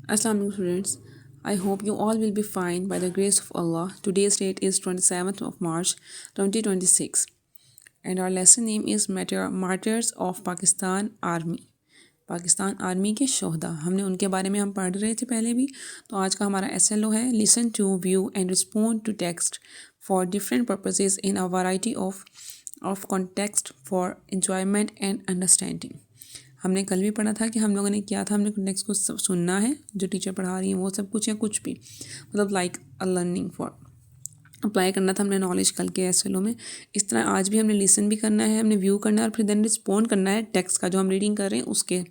Assalamu alaikum students. I hope you all will be fine by the grace of Allah. Today's date is 27th of March 2026 and our lesson name is Martyrs of Pakistan Army. Pakistan army के शोहदा हमने उनके बारे में हम पढ़ रहे थे पहले भी। तो आज का हमारा SLO है listen to view and respond to text for different purposes in a variety of context for enjoyment and understanding. हमने कल भी पढ़ा था कि हम लोगों ने क्या था, हमने कॉन्टेक्स्ट को सब सुनना है, जो टीचर पढ़ा रही हैं वो सब कुछ या कुछ भी, मतलब like a learning for apply करना था हमने नॉलेज कल के SLO में। इस तरह आज भी हमने लिसन भी करना है, हमने व्यू करना है और फिर देन रिस्पॉन्ड करना है टेक्स्ट का, जो हम रीडिंग कर रहे हैं उसके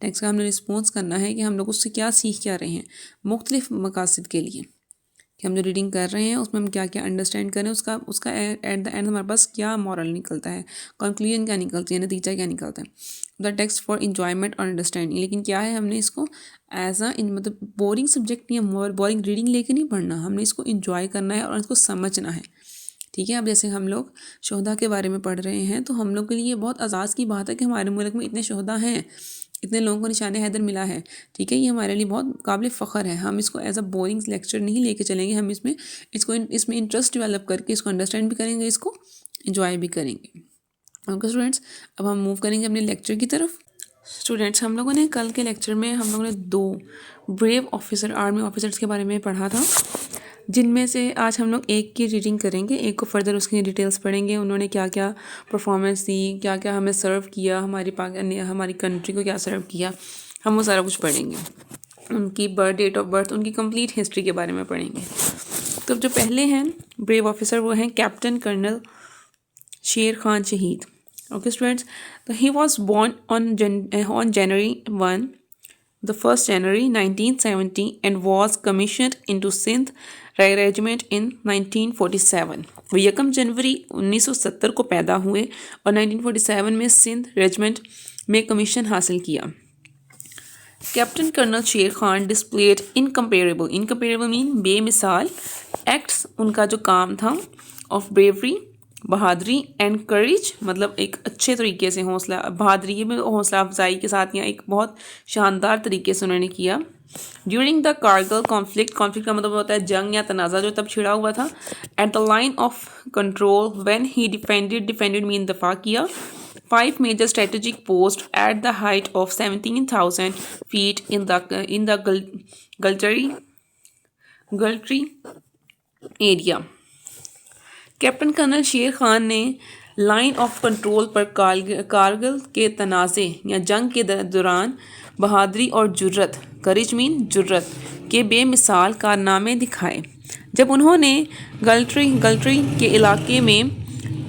टेक्स्ट का हमने रिस्पॉन्स करना है कि हम लोग उससे क्या सीख क्या रहे हैं मुख्तलिफ मकासद के लिए, कि हम जो रीडिंग कर रहे हैं उसमें हम क्या क्या अंडरस्टैंड करें, उसका एट द एंड हमारे पास क्या मॉरल निकलता है, कंक्लूजन क्या निकलती है, नतीजा क्या निकलता है। द टेक्स्ट फॉर इंजॉयमेंट और अंडरस्टैंडिंग, लेकिन क्या है हमने इसको एज अ मतलब बोरिंग सब्जेक्ट या बोरिंग रीडिंग लेके नहीं पढ़ना, हमने इसको इंजॉय करना है और इसको समझना है। ठीक है, अब जैसे हम लोग शोहदा के बारे में पढ़ रहे हैं तो हम लोग के लिए बहुत अजाज़ की बात है कि हमारे मुल्क में इतने शोहदा हैं, इतने लोगों को निशान हैदर मिला है। ठीक है, ये हमारे लिए बहुत काबिल फ़ख्र है। हम इसको एज अ बोरिंग लेक्चर नहीं लेके चलेंगे, हम इसमें इंटरेस्ट डेवलप करके इसको अंडरस्टैंड भी करेंगे, इसको इंजॉय भी करेंगे। ओके स्टूडेंट्स, अब हम मूव करेंगे अपने लेक्चर की तरफ। स्टूडेंट्स, हम लोगों ने कल के लेक्चर में हम लोगों ने 2 ब्रेव ऑफिसर आर्मी ऑफिसर्स के बारे में पढ़ा था, जिनमें से आज हम लोग एक की रीडिंग करेंगे, एक को फर्दर उसकी डिटेल्स पढ़ेंगे, उन्होंने क्या क्या परफॉर्मेंस दी, क्या क्या हमें सर्व किया, हमारी कंट्री को क्या सर्व किया, हम वो सारा कुछ पढ़ेंगे। उनकी डेट ऑफ बर्थ, उनकी कंप्लीट हिस्ट्री के बारे में पढ़ेंगे। तो जो पहले हैं ब्रेव ऑफिसर वो हैं कैप्टन कर्नल शेर खान शहीद। Okay students, so he was born on January 1, the 1st January 1970 and was commissioned into Sindh Regiment in 1947. वो 1 जनवरी 1970 को पैदा हुए और 1947 में सिंध रेजिमेंट में कमीशन हासिल किया। Captain colonel Sher Khan displayed incomparable mean बेमिसाल एक्ट्स, उनका जो काम था, ऑफ ब्रेवरी बहादुरी एंड करेज, मतलब एक अच्छे तरीके से बहादुरी में हौसला अफजाई के साथ या एक बहुत शानदार तरीके से उन्होंने किया। ड्यूरिंग द कारगिल कॉन्फ्लिक्ट का मतलब होता है जंग या तनाज़ा जो तब छिड़ा हुआ था। At the line of control when he defended mean दफा किया 5 major strategic posts at the height of 17,000 feet in the Gultri area. Captain colonel Sher Khan ने लाइन ऑफ कंट्रोल पर कारगिल के तनाज़े या जंग के दौरान बहादुरी और जुर्रत, करेज मीन जुर्रत, के बेमिसाल कारनामे दिखाए, जब उन्होंने गल्ट्री के इलाके में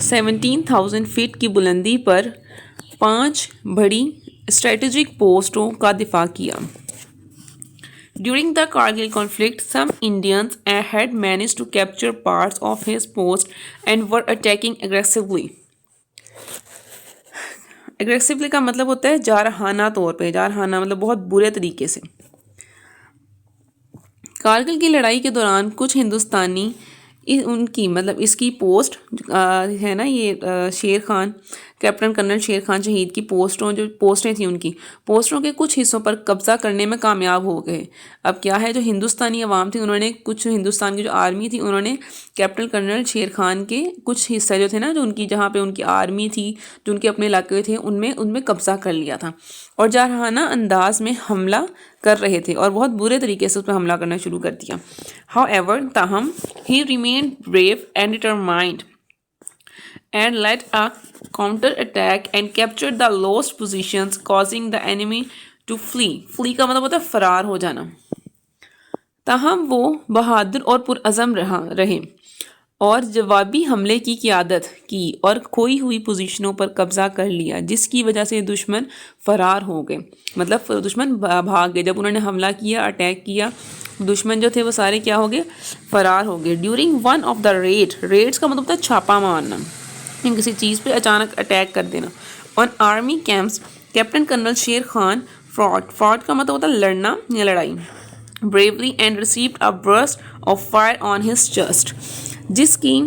17,000 फीट की बुलंदी पर 5 बड़ी स्ट्रेटेजिक पोस्टों का दिफा किया। During the Kargil conflict, some Indians had managed to capture parts of his post and were attacking aggressively. Aggressively का मतलब होता है जारहाना तौर पे, जारहाना मतलब बहुत बुरे तरीके से। कारगिल की लड़ाई के दौरान कुछ हिंदुस्तानी उनकी मतलब इसकी पोस्ट है ना, ये शेर खान, कैप्टन कर्नल शेर खान शहीद की पोस्टें थी, उनकी पोस्टों के कुछ हिस्सों पर कब्जा करने में कामयाब हो गए। अब क्या है, जो हिंदुस्तानी अवाम थी उन्होंने, कुछ हिंदुस्तान की जो आर्मी थी उन्होंने कैप्टन कर्नल शेर खान के कुछ हिस्से जो थे ना, जो उनकी जहाँ पे उनकी आर्मी थी, जो उनके अपने इलाके थे, उनमें कब्जा कर लिया था और जारहाना अंदाज में हमला कर रहे थे और बहुत बुरे तरीके से उस पर हमला करना शुरू कर दिया। हाउएवर, ताहम, he remained brave and determined and led a counter-attack and captured the lost positions, causing the enemy to flee. Flee का मतलब होता है फरार हो जाना। ताहम वो बहादुर और पुरअज़म रहे और जवाबी हमले की क़ियादत की और खोई हुई पोजीशनों पर कब्जा कर लिया, जिसकी वजह से दुश्मन फरार हो गए, मतलब दुश्मन भाग गए। जब उन्होंने हमला किया, अटैक किया, दुश्मन जो थे वो सारे क्या हो गए, फरार हो गए। During one of the Reds का मतलब होता है छापा मारना, किसी चीज़ पे अचानक अटैक कर देना। On army camps, captain colonel Sher Khan fought का मतलब होता है लड़ना या लड़ाई, bravely and received a burst of fire on his chest, जिसकी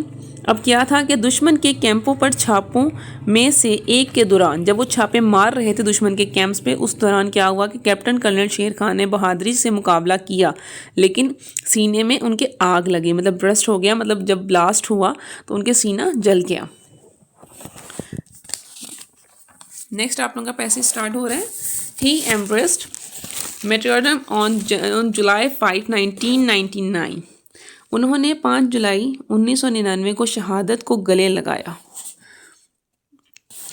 अब क्या था कि दुश्मन के कैंपों पर छापों में से एक के दौरान जब वो छापे मार रहे थे दुश्मन के कैंप्स पे, उस दौरान क्या हुआ कि कैप्टन कर्नल शेर खान ने बहादुरी से मुकाबला किया, लेकिन सीने में उनके आग लगी, मतलब ब्रस्ट हो गया, मतलब जब ब्लास्ट हुआ तो उनके सीना जल गया। नेक्स्ट आप लोगों का पैसेज स्टार्ट हो रहा है। ही एम्ब्रेस्ड martyrdom on July 5, 1999। उन्होंने 5 जुलाई 1999 को शहादत को गले लगाया।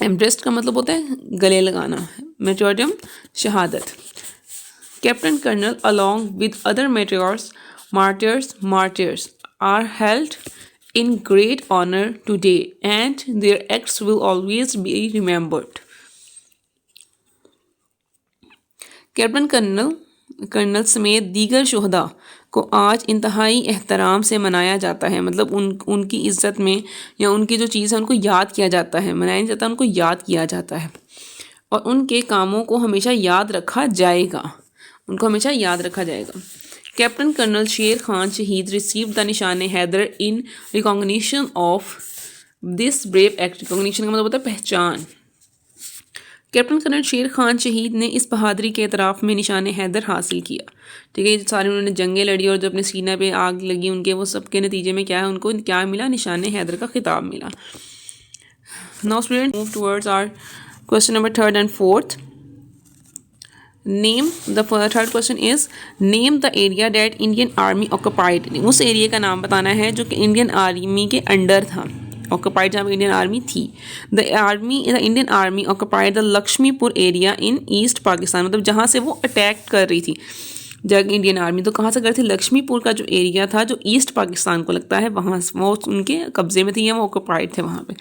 एम्ब्रेस्ड का मतलब होता है गले लगाना, martyrdom शहादत। Captain colonel along with other martyrs are held in great honor today and their acts will always be remembered। Captain colonel समेत दीगर शोहदा को आज इंतहाई एहतराम से मनाया जाता है, मतलब उनकी इज़्ज़त में या उनकी जो चीज़ है उनको याद किया जाता है, मनाया नहीं जाता, उनको याद किया जाता है और उनके कामों को हमेशा याद रखा जाएगा, उनको हमेशा याद रखा जाएगा। कैप्टन कर्नल शेर खान शहीद receive the Nishan Haider in recognition of this brave act. Recognition का मतलब होता है पहचान। कैप्टन कर्नल शेर खान शहीद ने इस बहादुरी के एतराफ़ में निशान हैदर हासिल किया। ठीक है, सारे उन्होंने जंगें लड़ी और जो अपने सीना पे आग लगी उनके, वो सब के नतीजे में क्या है, उनको क्या मिला, निशान हैदर का खिताब मिला। Now student move towards our question number 3rd and 4th। Name the third question is name the area that Indian army occupied. उस एरिया का नाम बताना है जो कि इंडियन आर्मी के अंडर था, ऑक्यूपाइड जहाँ इंडियन आर्मी थी। The Indian army occupied the Lakshmipur area in east Pakistan, मतलब जहाँ से वो अटैक कर रही थी जब इंडियन आर्मी, तो कहाँ से कर रही थी, लक्ष्मीपुर का जो एरिया था जो ईस्ट पाकिस्तान को लगता है, वहाँ वो उनके कब्जे में थी या वो ऑक्यूपाइड थे वहाँ पे।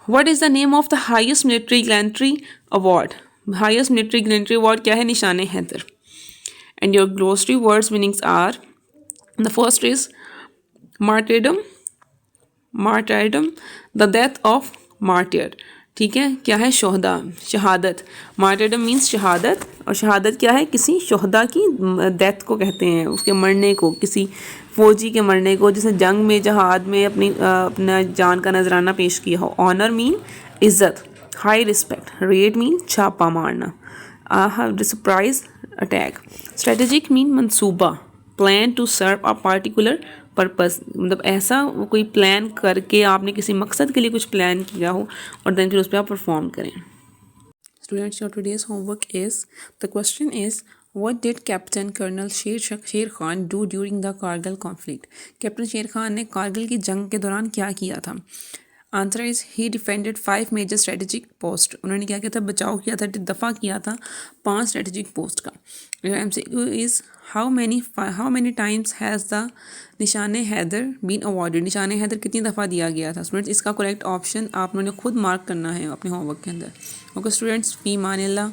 What is the name of the highest military gallantry award. Highest military gallantry award क्या है, Nishan Haider. And your glossary words meanings are, the first is martyrdom the death of martyr. ठीक है, क्या है, शोहदा, शहादत। मार्टायरडम मीन्स शहादत, और शहादत क्या है, किसी शोहदा की डेथ को कहते हैं, उसके मरने को, किसी फौजी के मरने को जिसने जंग में, जहाद में अपना जान का नजराना पेश किया हो। ऑनर मीन इज्जत, हाई रिस्पेक्ट। रेड मीन छापा मारना। Surprise attack. स्ट्रेटेजिक मीन मंसूबा, plan to serve a particular purpose, मतलब ऐसा वो कोई प्लान करके आपने किसी मकसद के लिए कुछ प्लान किया हो और देन फिर उस पर आप परफॉर्म करें। Students, your today's homework is, the question is what did captain colonel Sher Khan do during the Kargil conflict. Captain Sher Khan ने कारगिल की जंग के दौरान क्या किया था। Answer is he defended 5 major strategic post. उन्होंने क्या किया था, बचाव किया था, दफ़ा किया था 5 स्ट्रेटेजिक पोस्ट का। MCQ is how many times has the Nishan Haider been awarded. निशान हैदर कितनी दफ़ा दिया गया था। स्टूडेंट्स, इसका करेक्ट ऑप्शन आप लोगों ने खुद मार्क करना है अपने होमवर्क के अंदर। ओके स्टूडेंट्स, फी मान अल्लाह।